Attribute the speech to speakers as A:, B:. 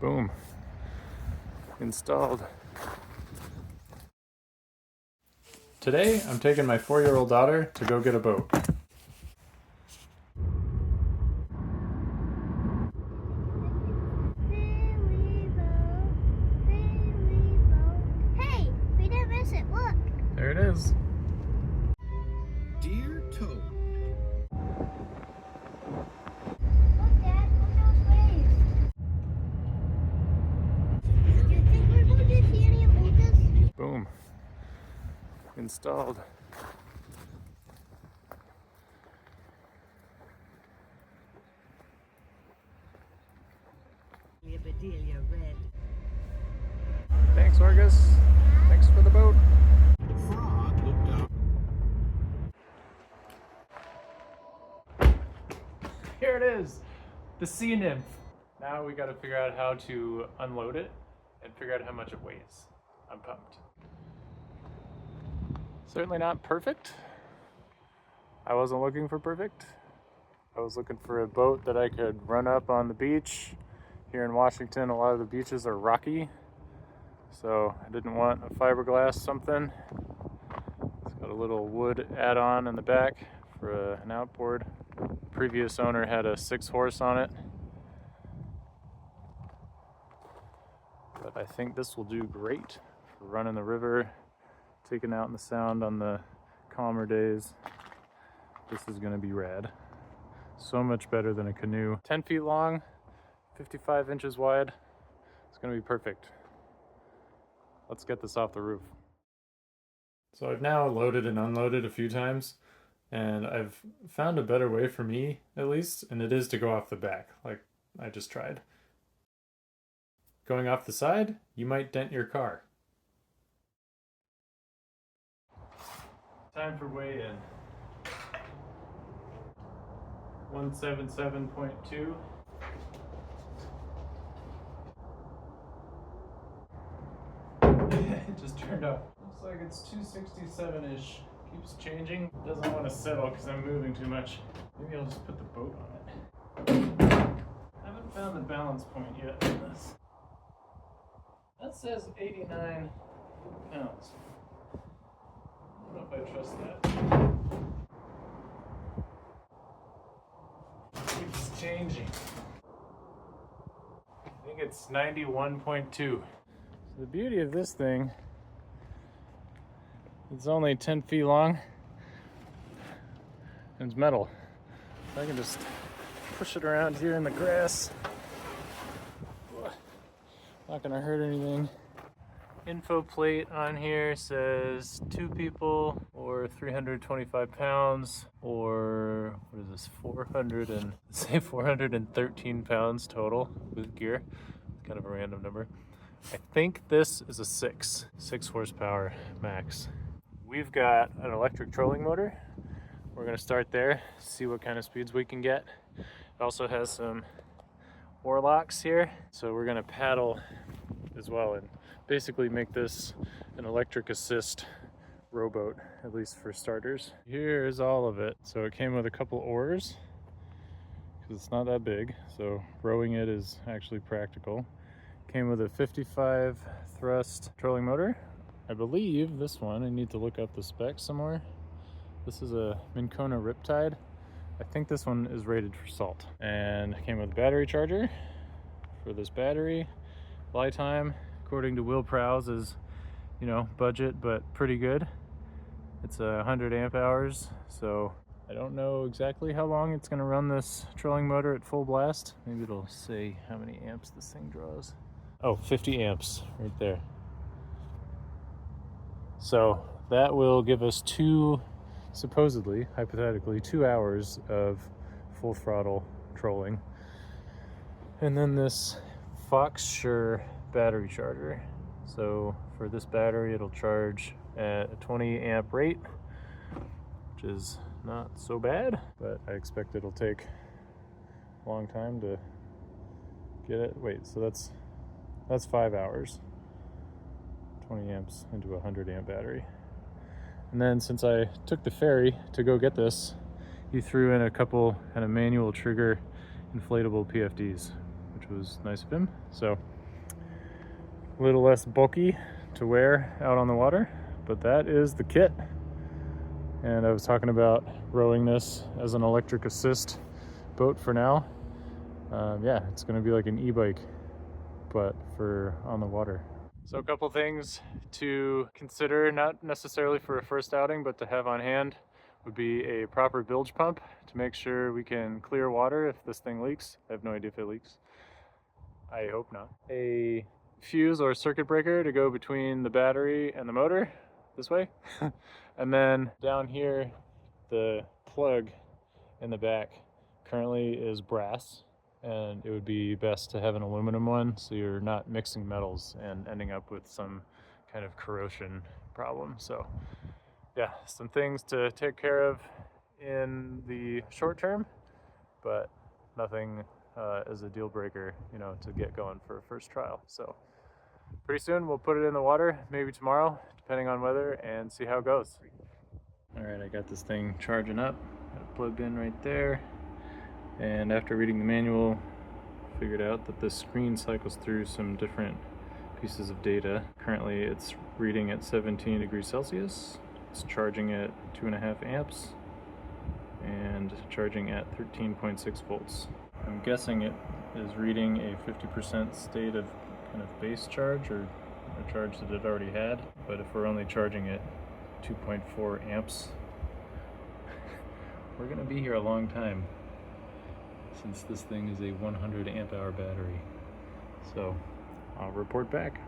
A: Boom. Installed. Today, I'm taking my 4-year-old daughter to go get a boat.
B: Hey, we didn't miss it. Look.
A: There it is.
C: Dear Toad.
B: Look, Dad. Look those waves. Do you think we're going to see any of Lucas?
A: Boom. Installed.
D: Bedelia red.
A: Thanks, Orgus. Thanks for the boat.
C: Frog looked out.
A: Here it is, the SeaNymph. Now we got to figure out how to unload it and figure out how much it weighs. I'm pumped. Certainly not perfect. I wasn't looking for perfect. I was looking for a boat that I could run up on the beach. Here in Washington, a lot of the beaches are rocky, so I didn't want a fiberglass something. It's got a little wood add-on in the back for an outboard. The previous owner had a 6-horse on it, but I think this will do great for running the river, taking out in the sound on the calmer days. This is gonna be rad. So much better than a canoe. 10 feet long, 55 inches wide. It's gonna be perfect. Let's get this off the roof. So I've now loaded and unloaded a few times, and I've found a better way for me, at least, and it is to go off the back, like I just tried. Going off the side, you might dent your car. Time for weigh-in. 177.2. It just turned off. Looks like it's 267-ish. Keeps changing. Doesn't want to settle because I'm moving too much. Maybe I'll just put the boat on it. Haven't found the balance point yet on this. That says 89 pounds. I don't know if I trust that. It keeps changing. I think it's 91.2. The beauty of this thing, it's only 10 feet long and it's metal. So I can just push it around here in the grass. Not gonna hurt anything. Info plate on here says 2 people or 325 pounds, or what is this, 413 pounds total with gear. It's kind of a random number. I think this is a 6 horsepower max. We've got an electric trolling motor. We're gonna start there, see what kind of speeds we can get. It also has some oar locks here, so we're gonna paddle as well and basically make this an electric assist rowboat, at least for starters. Here's all of it. So it came with a couple oars because it's not that big, so rowing it is actually practical. Came with a 55 thrust trolling motor. I believe this one, I need to look up the specs somewhere. This is a Mincona Riptide. I think this one is rated for salt. And came with a battery charger for this battery. Fly time, according to Will Prowse, is, you know, budget, but pretty good. It's 100 amp hours, so I don't know exactly how long it's gonna run this trolling motor at full blast. Maybe it'll say how many amps this thing draws. Oh, 50 amps right there. So that will give us supposedly, hypothetically, 2 hours of full throttle trolling. And then this Foxsure battery charger. So for this battery, it'll charge at a 20 amp rate, which is not so bad, but I expect it'll take a long time to get it. Wait, so that's 5 hours. 20 amps into a 100 amp battery. And then since I took the ferry to go get this, he threw in a couple kind of manual trigger inflatable PFDs. which was nice of him. So a little less bulky to wear out on the water, but that is the kit. And I was talking about rowing this as an electric assist boat for now. Yeah, it's gonna be like an e-bike, but for on the water. So a couple things to consider, not necessarily for a first outing, but to have on hand would be a proper bilge pump to make sure we can clear water if this thing leaks. I have no idea if it leaks. I hope not. A fuse or circuit breaker to go between the battery and the motor this way. And then down here, the plug in the back currently is brass, and it would be best to have an aluminum one so you're not mixing metals and ending up with some kind of corrosion problem. So yeah, some things to take care of in the short term, but nothing as a deal breaker, you know, to get going for a first trial. So pretty soon we'll put it in the water, maybe tomorrow, depending on weather, and see how it goes. All right, I got this thing charging up, got it plugged in right there. And after reading the manual, figured out that the screen cycles through some different pieces of data. Currently it's reading at 17 degrees Celsius. It's charging at 2.5 amps and charging at 13.6 volts. I'm guessing it is reading a 50% state of kind of base charge, or a charge that it already had. But if we're only charging at 2.4 amps, we're gonna be here a long time, since this thing is a 100 amp hour battery. So I'll report back.